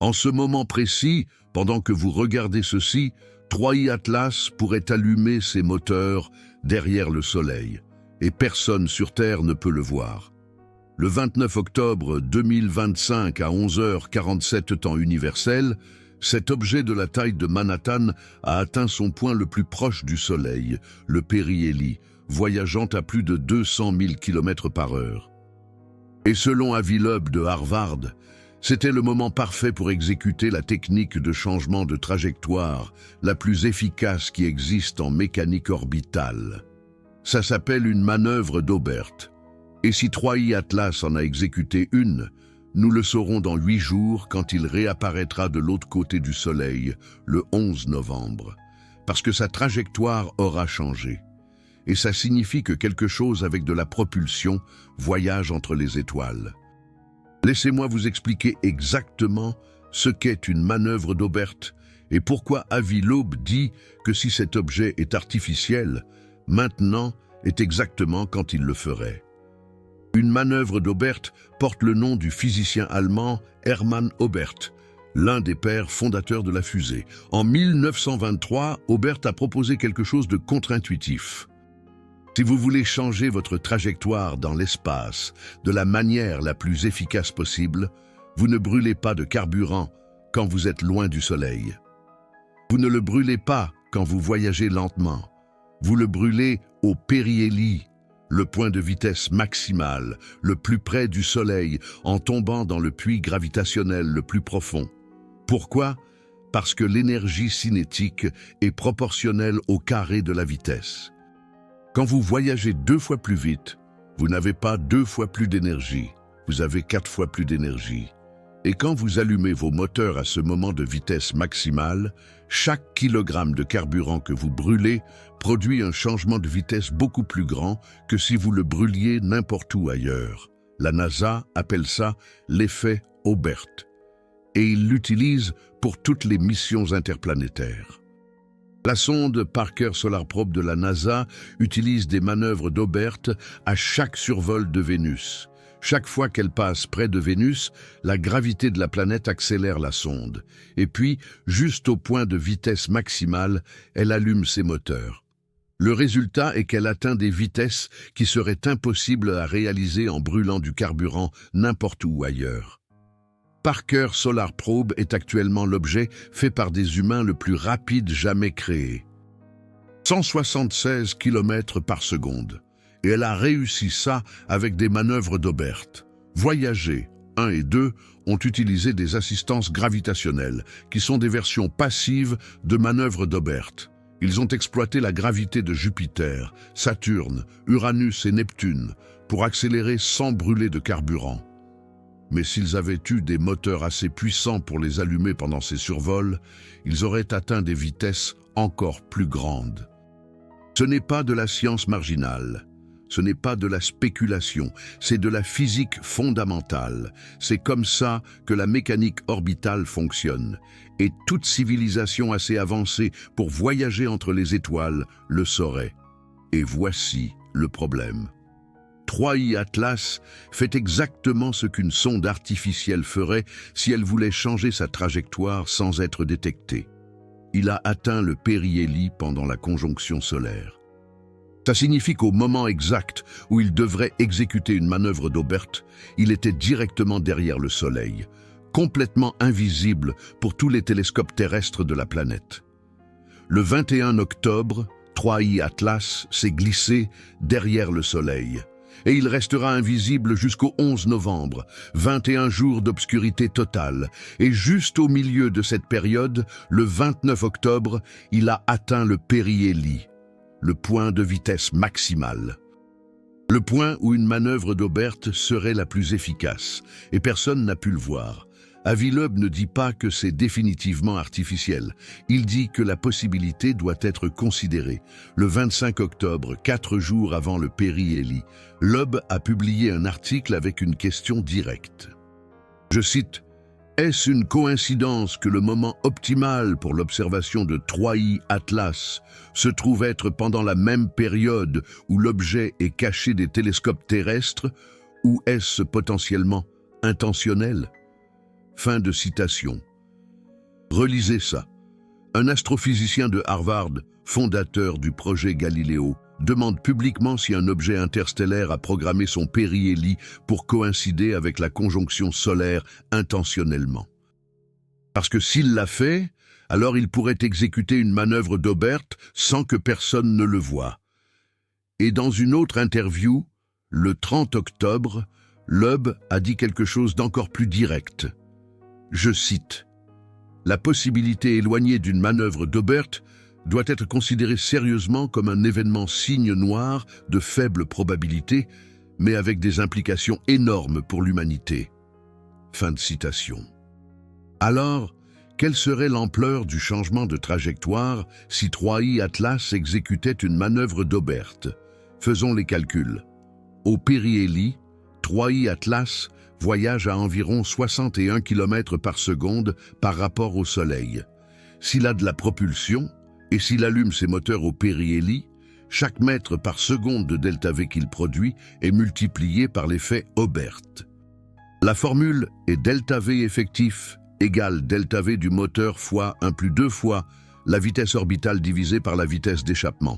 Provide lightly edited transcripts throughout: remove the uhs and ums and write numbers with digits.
En ce moment précis, pendant que vous regardez ceci, 3i Atlas pourrait allumer ses moteurs derrière le Soleil, et personne sur Terre ne peut le voir. Le 29 octobre 2025 à 11h47 temps universel, cet objet de la taille de Manhattan a atteint son point le plus proche du Soleil, le périhélie, voyageant à plus de 200 000 km/h. Et selon Avi Loeb de Harvard, c'était le moment parfait pour exécuter la technique de changement de trajectoire la plus efficace qui existe en mécanique orbitale. Ça s'appelle une manœuvre d'Aubert. Et si 3i Atlas en a exécuté une, nous le saurons dans 8 jours quand il réapparaîtra de l'autre côté du Soleil, le 11 novembre, parce que sa trajectoire aura changé. Et ça signifie que quelque chose avec de la propulsion voyage entre les étoiles. Laissez-moi vous expliquer exactement ce qu'est une manœuvre d'Aubert et pourquoi Avi Loeb dit que si cet objet est artificiel, maintenant est exactement quand il le ferait. Une manœuvre d'Aubert porte le nom du physicien allemand Hermann Aubert, l'un des pères fondateurs de la fusée. En 1923, Aubert a proposé quelque chose de contre-intuitif. Si vous voulez changer votre trajectoire dans l'espace de la manière la plus efficace possible, vous ne brûlez pas de carburant quand vous êtes loin du Soleil. Vous ne le brûlez pas quand vous voyagez lentement. Vous le brûlez au périhélie, le point de vitesse maximale, le plus près du Soleil, en tombant dans le puits gravitationnel le plus profond. Pourquoi? Parce que l'énergie cinétique est proportionnelle au carré de la vitesse. Quand vous voyagez 2 fois plus vite, vous n'avez pas 2 fois plus d'énergie, vous avez 4 fois plus d'énergie. Et quand vous allumez vos moteurs à ce moment de vitesse maximale, chaque kilogramme de carburant que vous brûlez produit un changement de vitesse beaucoup plus grand que si vous le brûliez n'importe où ailleurs. La NASA appelle ça l'effet Aubert. Et il l'utilise pour toutes les missions interplanétaires. La sonde Parker Solar Probe de la NASA utilise des manœuvres d'Aubert à chaque survol de Vénus. Chaque fois qu'elle passe près de Vénus, la gravité de la planète accélère la sonde. Et puis, juste au point de vitesse maximale, elle allume ses moteurs. Le résultat est qu'elle atteint des vitesses qui seraient impossibles à réaliser en brûlant du carburant n'importe où ailleurs. Parker Solar Probe est actuellement l'objet fait par des humains le plus rapide jamais créé. 176 km par seconde. Et elle a réussi ça avec des manœuvres d'Aubert. Voyager 1 et 2 ont utilisé des assistances gravitationnelles, qui sont des versions passives de manœuvres d'Aubert. Ils ont exploité la gravité de Jupiter, Saturne, Uranus et Neptune pour accélérer sans brûler de carburant. Mais s'ils avaient eu des moteurs assez puissants pour les allumer pendant ces survols, ils auraient atteint des vitesses encore plus grandes. Ce n'est pas de la science marginale, ce n'est pas de la spéculation, c'est de la physique fondamentale. C'est comme ça que la mécanique orbitale fonctionne. Et toute civilisation assez avancée pour voyager entre les étoiles le saurait. Et voici le problème. 3i Atlas fait exactement ce qu'une sonde artificielle ferait si elle voulait changer sa trajectoire sans être détectée. Il a atteint le périhélie pendant la conjonction solaire. Ça signifie qu'au moment exact où il devrait exécuter une manœuvre d'Aubert, il était directement derrière le Soleil, complètement invisible pour tous les télescopes terrestres de la planète. Le 21 octobre, 3i Atlas s'est glissé derrière le Soleil. Et il restera invisible jusqu'au 11 novembre, 21 jours d'obscurité totale. Et juste au milieu de cette période, le 29 octobre, il a atteint le périhélie, le point de vitesse maximale. Le point où une manœuvre d'Aubert serait la plus efficace, et personne n'a pu le voir. Avi Loeb ne dit pas que c'est définitivement artificiel. Il dit que la possibilité doit être considérée. Le 25 octobre, 4 jours avant le périhélie, Loeb a publié un article avec une question directe. Je cite, « Est-ce une coïncidence que le moment optimal pour l'observation de 3i Atlas se trouve être pendant la même période où l'objet est caché des télescopes terrestres, ou est-ce potentiellement intentionnel ?» Fin de citation. Relisez ça. Un astrophysicien de Harvard, fondateur du projet Galileo, demande publiquement si un objet interstellaire a programmé son périhélie pour coïncider avec la conjonction solaire intentionnellement. Parce que s'il l'a fait, alors il pourrait exécuter une manœuvre d'Aubert sans que personne ne le voie. Et dans une autre interview, le 30 octobre, Loeb a dit quelque chose d'encore plus direct. Je cite, « La possibilité éloignée d'une manœuvre d'Aubert doit être considérée sérieusement comme un événement signe noir de faible probabilité, mais avec des implications énormes pour l'humanité. » Fin de citation. Alors, quelle serait l'ampleur du changement de trajectoire si 3I Atlas exécutait une manœuvre d'Aubert? Faisons les calculs. Au périhélie, 3I Atlas voyage à environ 61 km par seconde par rapport au Soleil. S'il a de la propulsion, et s'il allume ses moteurs au périhélie, chaque mètre par seconde de ΔV qu'il produit est multiplié par l'effet Aubert. La formule est ΔV effectif égale ΔV du moteur fois 1 plus 2 fois la vitesse orbitale divisée par la vitesse d'échappement.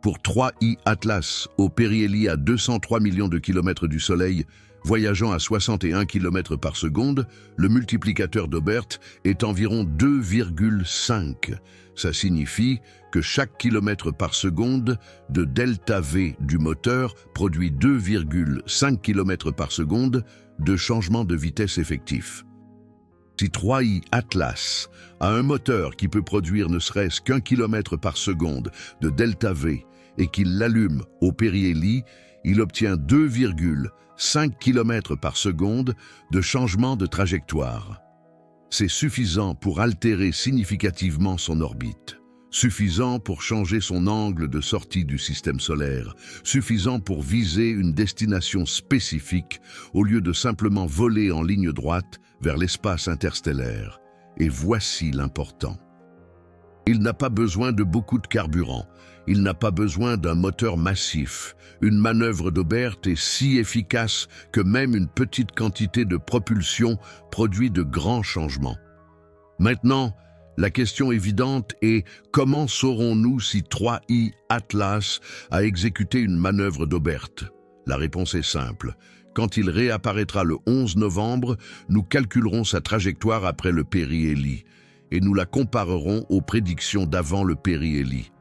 Pour 3I Atlas, au périhélie à 203 millions de kilomètres du Soleil, voyageant à 61 km par seconde, le multiplicateur d'Aubert est environ 2,5. Ça signifie que chaque kilomètre par seconde de ΔV du moteur produit 2,5 km par seconde de changement de vitesse effectif. Si 3I Atlas a un moteur qui peut produire ne serait-ce qu'1 km par seconde de ΔV et qu'il l'allume au périhélie, il obtient 2,5 km par seconde de changement de trajectoire. C'est suffisant pour altérer significativement son orbite, suffisant pour changer son angle de sortie du système solaire, suffisant pour viser une destination spécifique au lieu de simplement voler en ligne droite vers l'espace interstellaire. Et voici l'important. Il n'a pas besoin de beaucoup de carburant, il n'a pas besoin d'un moteur massif. Une manœuvre d'Aubert est si efficace que même une petite quantité de propulsion produit de grands changements. Maintenant, la question évidente est comment saurons-nous si 3I Atlas a exécuté une manœuvre d'Aubert? La réponse est simple. Quand il réapparaîtra le 11 novembre, nous calculerons sa trajectoire après le périhélie et nous la comparerons aux prédictions d'avant le périhélie.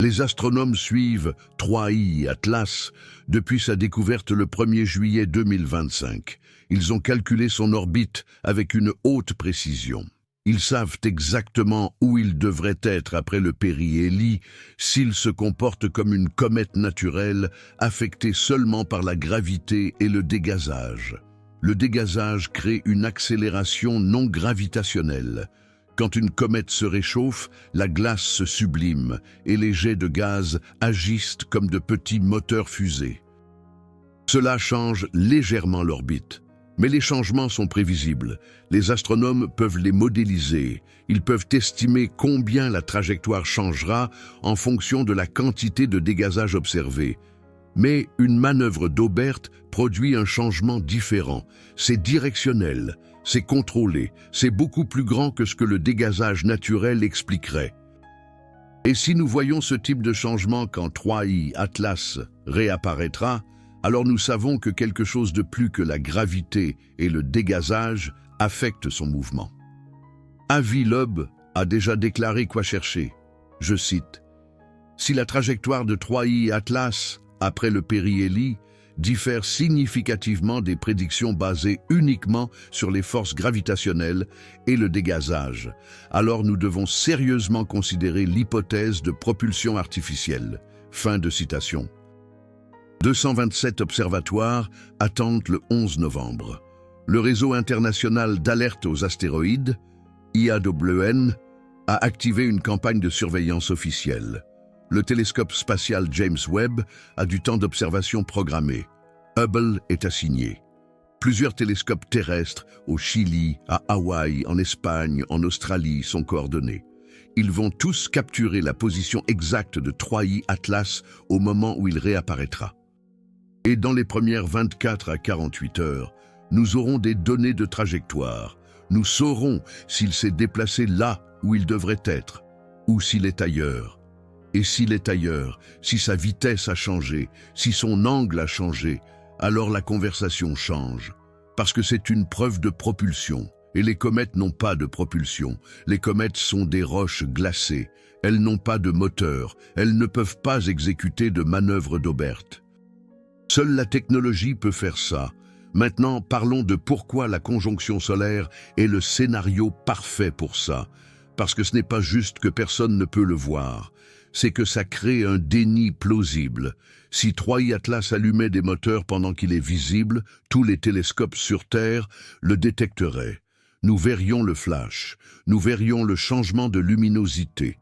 Les astronomes suivent 3I Atlas depuis sa découverte le 1er juillet 2025. Ils ont calculé son orbite avec une haute précision. Ils savent exactement où il devrait être après le périhélie s'il se comporte comme une comète naturelle affectée seulement par la gravité et le dégazage. Le dégazage crée une accélération non gravitationnelle. Quand une comète se réchauffe, la glace se sublime et les jets de gaz agissent comme de petits moteurs fusées. Cela change légèrement l'orbite. Mais les changements sont prévisibles. Les astronomes peuvent les modéliser. Ils peuvent estimer combien la trajectoire changera en fonction de la quantité de dégazage observée. Mais une manœuvre d'Aubert produit un changement différent. C'est directionnel, c'est contrôlé, c'est beaucoup plus grand que ce que le dégazage naturel expliquerait. Et si nous voyons ce type de changement quand 3I Atlas réapparaîtra, alors nous savons que quelque chose de plus que la gravité et le dégazage affecte son mouvement. Avi Loeb a déjà déclaré quoi chercher. Je cite, « Si la trajectoire de 3I Atlas après le périhélie diffère significativement des prédictions basées uniquement sur les forces gravitationnelles et le dégazage, alors nous devons sérieusement considérer l'hypothèse de propulsion artificielle. » Fin de citation. 227 observatoires attendent le 11 novembre. Le réseau international d'alerte aux astéroïdes, IAWN, a activé une campagne de surveillance officielle. Le télescope spatial James Webb a du temps d'observation programmé. Hubble est assigné. Plusieurs télescopes terrestres au Chili, à Hawaï, en Espagne, en Australie sont coordonnés. Ils vont tous capturer la position exacte de 3I Atlas au moment où il réapparaîtra. Et dans les premières 24 à 48 heures, nous aurons des données de trajectoire. Nous saurons s'il s'est déplacé là où il devrait être, ou s'il est ailleurs. Et s'il est ailleurs, si sa vitesse a changé, si son angle a changé, alors la conversation change. Parce que c'est une preuve de propulsion. Et les comètes n'ont pas de propulsion. Les comètes sont des roches glacées. Elles n'ont pas de moteur. Elles ne peuvent pas exécuter de manœuvre d'Aubert. Seule la technologie peut faire ça. Maintenant, parlons de pourquoi la conjonction solaire est le scénario parfait pour ça. Parce que ce n'est pas juste que personne ne peut le voir. C'est que ça crée un déni plausible. Si 3i Atlas allumait des moteurs pendant qu'il est visible, tous les télescopes sur Terre le détecteraient. Nous verrions le flash, nous verrions le changement de luminosité,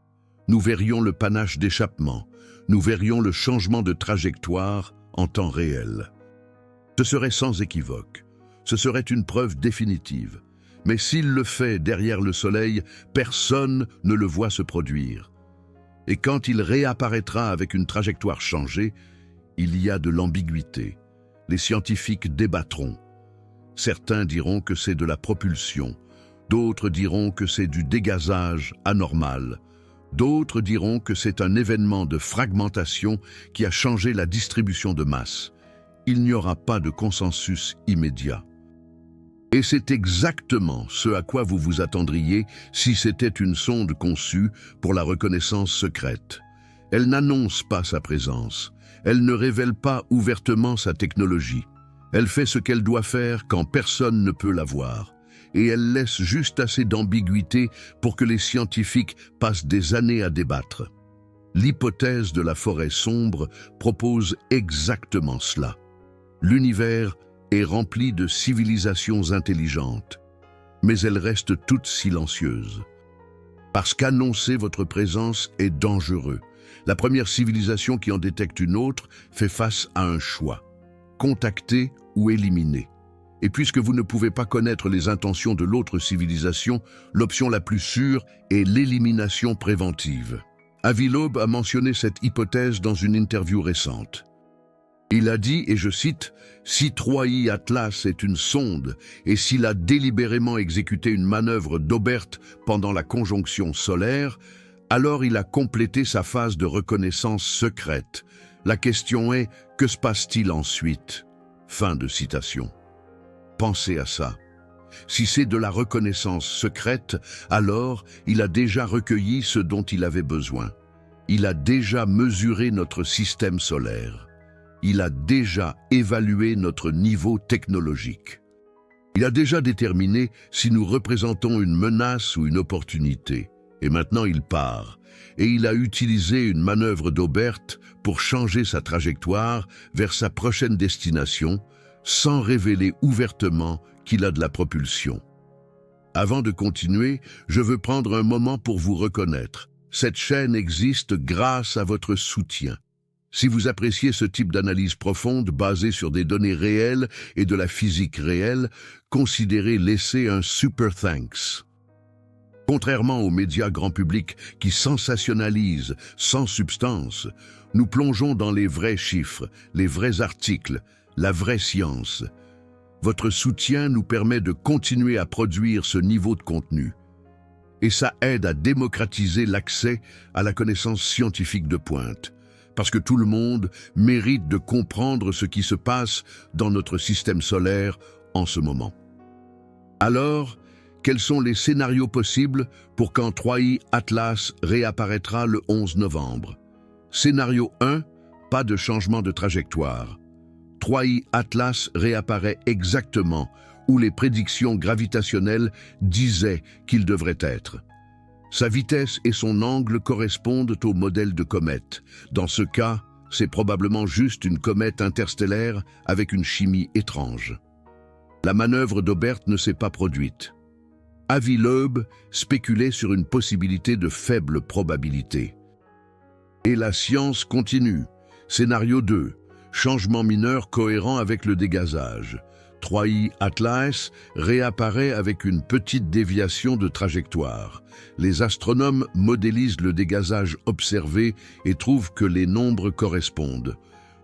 nous verrions le panache d'échappement, nous verrions le changement de trajectoire en temps réel. Ce serait sans équivoque, ce serait une preuve définitive. Mais s'il le fait derrière le Soleil, personne ne le voit se produire. Et quand il réapparaîtra avec une trajectoire changée, il y a de l'ambiguïté. Les scientifiques débattront. Certains diront que c'est de la propulsion, d'autres diront que c'est du dégazage anormal, d'autres diront que c'est un événement de fragmentation qui a changé la distribution de masse. Il n'y aura pas de consensus immédiat. Et c'est exactement ce à quoi vous vous attendriez si c'était une sonde conçue pour la reconnaissance secrète. Elle n'annonce pas sa présence, elle ne révèle pas ouvertement sa technologie. Elle fait ce qu'elle doit faire quand personne ne peut la voir. Et elle laisse juste assez d'ambiguïté pour que les scientifiques passent des années à débattre. L'hypothèse de la forêt sombre propose exactement cela. L'univers est rempli de civilisations intelligentes, mais elles restent toutes silencieuses. Parce qu'annoncer votre présence est dangereux. La première civilisation qui en détecte une autre fait face à un choix. Contacter ou éliminer. Et puisque vous ne pouvez pas connaître les intentions de l'autre civilisation, l'option la plus sûre est l'élimination préventive. Avi Loeb a mentionné cette hypothèse dans une interview récente. Il a dit, et je cite, « Si 3i Atlas est une sonde et s'il a délibérément exécuté une manœuvre d'Aubert pendant la conjonction solaire, alors il a complété sa phase de reconnaissance secrète. La question est, que se passe-t-il ensuite ?» Fin de citation. Pensez à ça. Si c'est de la reconnaissance secrète, alors il a déjà recueilli ce dont il avait besoin. Il a déjà mesuré notre système solaire. Il a déjà évalué notre niveau technologique. Il a déjà déterminé si nous représentons une menace ou une opportunité. Et maintenant il part. Et il a utilisé une manœuvre d'Aubert pour changer sa trajectoire vers sa prochaine destination, sans révéler ouvertement qu'il a de la propulsion. Avant de continuer, je veux prendre un moment pour vous reconnaître. Cette chaîne existe grâce à votre soutien. Si vous appréciez ce type d'analyse profonde basée sur des données réelles et de la physique réelle, considérez laisser un super thanks. Contrairement aux médias grand public qui sensationnalisent sans substance, nous plongeons dans les vrais chiffres, les vrais articles, la vraie science. Votre soutien nous permet de continuer à produire ce niveau de contenu. Et ça aide à démocratiser l'accès à la connaissance scientifique de pointe. Parce que tout le monde mérite de comprendre ce qui se passe dans notre système solaire en ce moment. Alors, quels sont les scénarios possibles pour quand 3i Atlas réapparaîtra le 11 novembre? Scénario 1, pas de changement de trajectoire. 3i Atlas réapparaît exactement où les prédictions gravitationnelles disaient qu'il devrait être. Sa vitesse et son angle correspondent au modèle de comète. Dans ce cas, c'est probablement juste une comète interstellaire avec une chimie étrange. La manœuvre d'Aubert ne s'est pas produite. Avi Loeb spéculait sur une possibilité de faible probabilité. Et la science continue. Scénario 2. Changement mineur cohérent avec le dégazage. 3i Atlas réapparaît avec une petite déviation de trajectoire. Les astronomes modélisent le dégazage observé et trouvent que les nombres correspondent.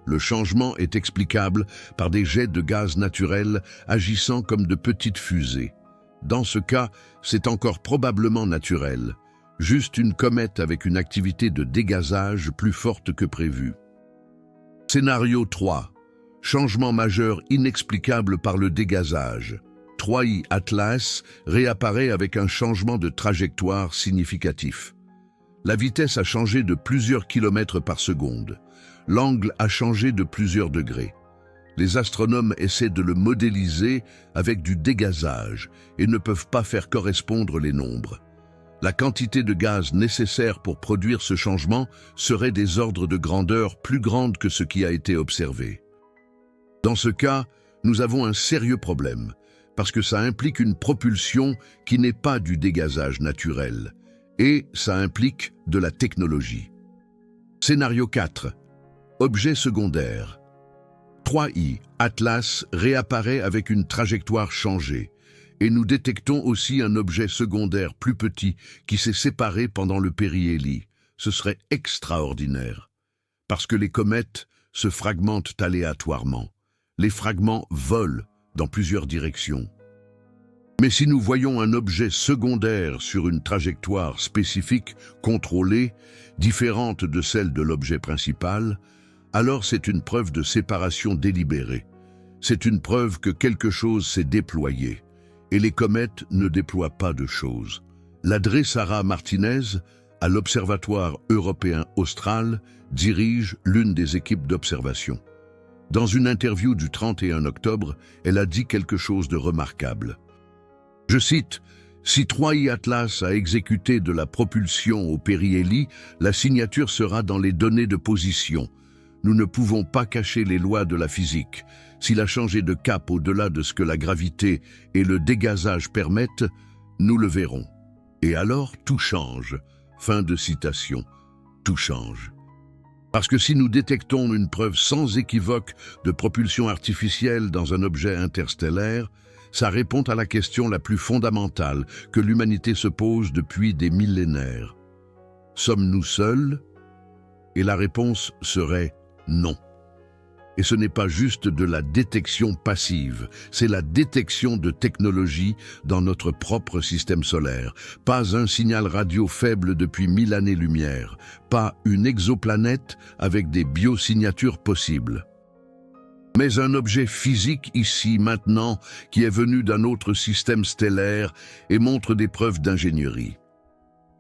Le changement est explicable par des jets de gaz naturel agissant comme de petites fusées. Dans ce cas, c'est encore probablement naturel. Juste une comète avec une activité de dégazage plus forte que prévu. Scénario 3. Changement majeur inexplicable par le dégazage. 3I Atlas réapparaît avec un changement de trajectoire significatif. La vitesse a changé de plusieurs kilomètres par seconde. L'angle a changé de plusieurs degrés. Les astronomes essaient de le modéliser avec du dégazage et ne peuvent pas faire correspondre les nombres. La quantité de gaz nécessaire pour produire ce changement serait des ordres de grandeur plus grandes que ce qui a été observé. Dans ce cas, nous avons un sérieux problème, parce que ça implique une propulsion qui n'est pas du dégazage naturel, et ça implique de la technologie. Scénario 4. Objet secondaire. 3I Atlas réapparaît avec une trajectoire changée, et nous détectons aussi un objet secondaire plus petit qui s'est séparé pendant le périhélie. Ce serait extraordinaire, parce que les comètes se fragmentent aléatoirement. Les fragments volent dans plusieurs directions. Mais si nous voyons un objet secondaire sur une trajectoire spécifique, contrôlée, différente de celle de l'objet principal, alors c'est une preuve de séparation délibérée. C'est une preuve que quelque chose s'est déployé. Et les comètes ne déploient pas de choses. L'Adré Sara Martinez, à l'Observatoire européen austral, dirige l'une des équipes d'observation. Dans une interview du 31 octobre, elle a dit quelque chose de remarquable. Je cite, « Si 3I Atlas a exécuté de la propulsion au périhélie, la signature sera dans les données de position. Nous ne pouvons pas cacher les lois de la physique. S'il a changé de cap au-delà de ce que la gravité et le dégazage permettent, nous le verrons. Et alors, tout change. » Fin de citation. Tout change. Parce que si nous détectons une preuve sans équivoque de propulsion artificielle dans un objet interstellaire, ça répond à la question la plus fondamentale que l'humanité se pose depuis des millénaires. Sommes-nous seuls? Et la réponse serait non. Et ce n'est pas juste de la détection passive, c'est la détection de technologies dans notre propre système solaire. Pas un signal radio faible depuis 1000 années-lumière, pas une exoplanète avec des biosignatures possibles. Mais un objet physique ici, maintenant, qui est venu d'un autre système stellaire et montre des preuves d'ingénierie.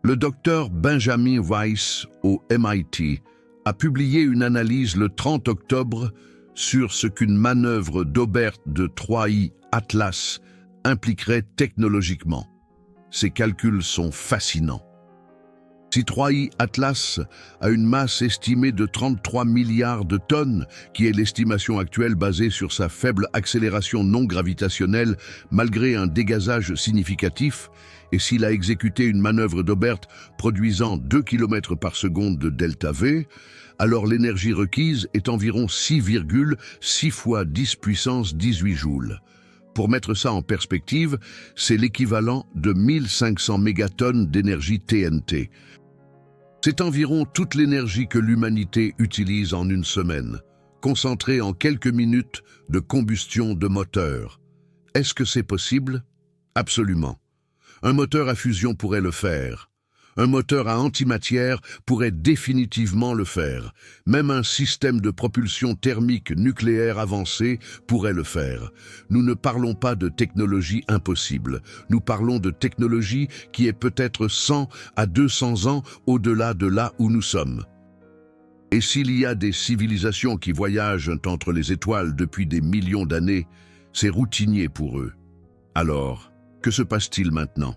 Le docteur Benjamin Weiss, au MIT, a publié une analyse le 30 octobre sur ce qu'une manœuvre d'Aubert de 3I Atlas impliquerait technologiquement. Ces calculs sont fascinants. Si 3I Atlas a une masse estimée de 33 milliards de tonnes, qui est l'estimation actuelle basée sur sa faible accélération non gravitationnelle malgré un dégazage significatif, et s'il a exécuté une manœuvre d'Aubert produisant 2 km par seconde de ΔV, alors l'énergie requise est environ 6,6 fois 10 puissance 18 joules. Pour mettre ça en perspective, c'est l'équivalent de 1500 mégatonnes d'énergie TNT. C'est environ toute l'énergie que l'humanité utilise en une semaine, concentrée en quelques minutes de combustion de moteur. Est-ce que c'est possible? Absolument. Un moteur à fusion pourrait le faire. Un moteur à antimatière pourrait définitivement le faire. Même un système de propulsion thermique nucléaire avancé pourrait le faire. Nous ne parlons pas de technologie impossible. Nous parlons de technologie qui est peut-être 100 à 200 ans au-delà de là où nous sommes. Et s'il y a des civilisations qui voyagent entre les étoiles depuis des millions d'années, c'est routinier pour eux. Alors, que se passe-t-il maintenant?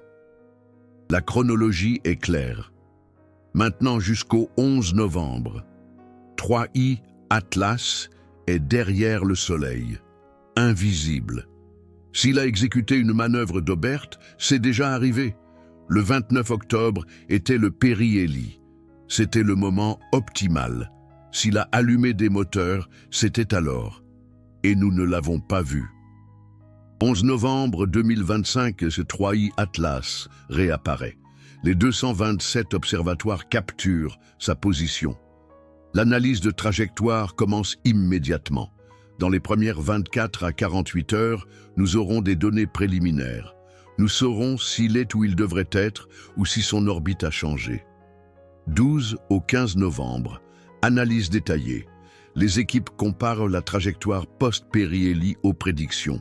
La chronologie est claire. Maintenant jusqu'au 11 novembre, 3I Atlas est derrière le Soleil, invisible. S'il a exécuté une manœuvre d'Aubert, c'est déjà arrivé. Le 29 octobre était le périhélie. C'était le moment optimal. S'il a allumé des moteurs, c'était alors. Et nous ne l'avons pas vu. 11 novembre 2025, ce 3I Atlas réapparaît. Les 227 observatoires capturent sa position. L'analyse de trajectoire commence immédiatement. Dans les premières 24 à 48 heures, nous aurons des données préliminaires. Nous saurons s'il est où il devrait être ou si son orbite a changé. 12 au 15 novembre. Analyse détaillée. Les équipes comparent la trajectoire post-périhélie aux prédictions.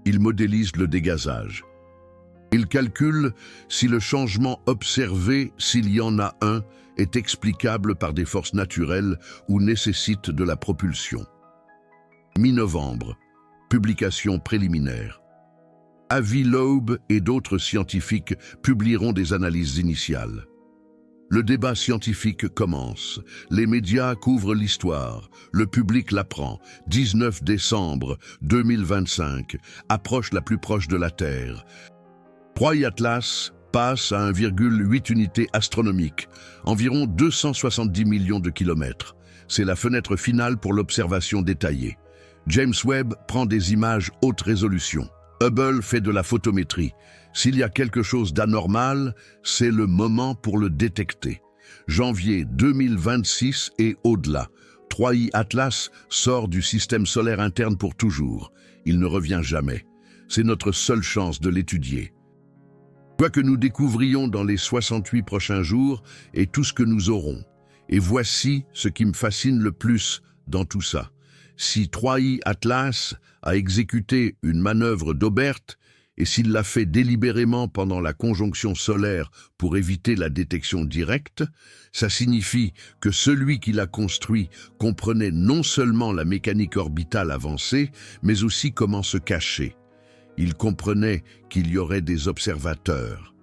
Ils modélisent le dégazage. Ils calculent si le changement observé, s'il y en a un, est explicable par des forces naturelles ou nécessite de la propulsion. Mi-novembre. Publication préliminaire. Avi Loeb et d'autres scientifiques publieront des analyses initiales. Le débat scientifique commence. Les médias couvrent l'histoire. Le public l'apprend. 19 décembre 2025. Approche la plus proche de la Terre. 3i Atlas passe à 1,8 unités astronomiques, environ 270 millions de kilomètres. C'est la fenêtre finale pour l'observation détaillée. James Webb prend des images haute résolution. Hubble fait de la photométrie. S'il y a quelque chose d'anormal, c'est le moment pour le détecter. Janvier 2026 et au-delà. 3i Atlas sort du système solaire interne pour toujours. Il ne revient jamais. C'est notre seule chance de l'étudier. Quoi que nous découvrions dans les 68 prochains jours est tout ce que nous aurons. Et voici ce qui me fascine le plus dans tout ça. Si 3i Atlas a exécuté une manœuvre d'Aubert, et s'il l'a fait délibérément pendant la conjonction solaire pour éviter la détection directe, ça signifie que celui qui l'a construit comprenait non seulement la mécanique orbitale avancée, mais aussi comment se cacher. Il comprenait qu'il y aurait des observateurs.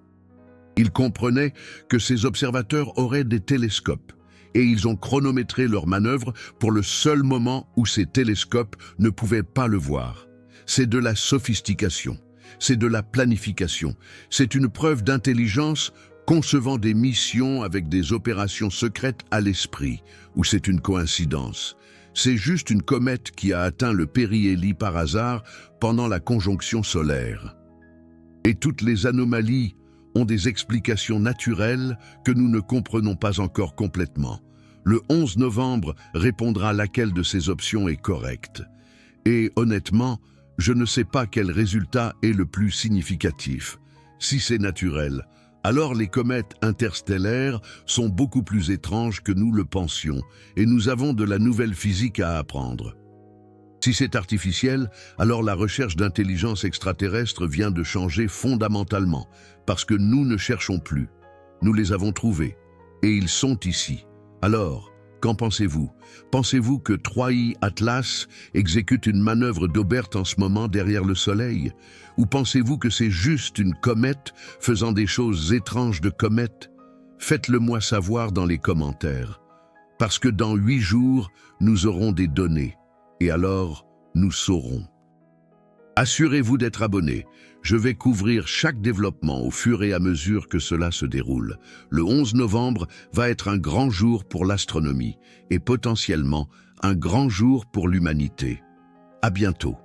Il comprenait que ces observateurs auraient des télescopes, et ils ont chronométré leur manœuvre pour le seul moment où ces télescopes ne pouvaient pas le voir. C'est de la sophistication. C'est de la planification. C'est une preuve d'intelligence concevant des missions avec des opérations secrètes à l'esprit, ou c'est une coïncidence. C'est juste une comète qui a atteint le périhélie par hasard pendant la conjonction solaire. Et toutes les anomalies ont des explications naturelles que nous ne comprenons pas encore complètement. Le 11 novembre répondra laquelle de ces options est correcte. Et honnêtement, je ne sais pas quel résultat est le plus significatif. Si c'est naturel, alors les comètes interstellaires sont beaucoup plus étranges que nous le pensions, et nous avons de la nouvelle physique à apprendre. Si c'est artificiel, alors la recherche d'intelligence extraterrestre vient de changer fondamentalement, parce que nous ne cherchons plus. Nous les avons trouvés, et ils sont ici. Alors, qu'en pensez-vous? Pensez-vous que 3i Atlas exécute une manœuvre d'Aubert en ce moment derrière le Soleil? Ou pensez-vous que c'est juste une comète faisant des choses étranges de comète? Faites-le moi savoir dans les commentaires. Parce que dans 8 jours, nous aurons des données. Et alors, nous saurons. Assurez-vous d'être abonné. Je vais couvrir chaque développement au fur et à mesure que cela se déroule. Le 11 novembre va être un grand jour pour l'astronomie et potentiellement un grand jour pour l'humanité. À bientôt.